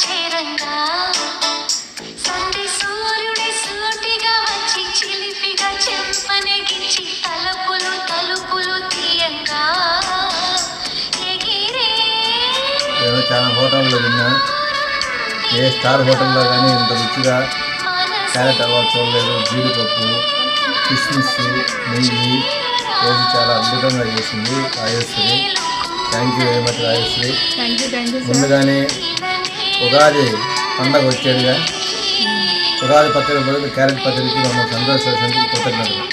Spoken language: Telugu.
చేరంగా సంధి సూర్యుడి సూటిగా వచ్చి చిలిపిగా చెంపనెగిచ్చి తలుపులు తలుపులు తీయంగా ఎగిరే చాలా హోటల్లో తిన్నా, ఏ స్టార్ హోటల్లో కానీ ఇంత రుచిగా క్యారెట్ హల్వా చూడలేదు. జీడిపప్పు, కిస్మిస్, నెయ్యి వేసి చాలా అద్భుతంగా చేసింది Rajashree. Thank you very much Rajashree. ముందుగానే ఉగాది పండగ వచ్చేదిగా ఉగాది పచ్చడి బదులు క్యారెట్ పచ్చడికి మమ్మల్ని సంతోషించి కృతజ్ఞతలు.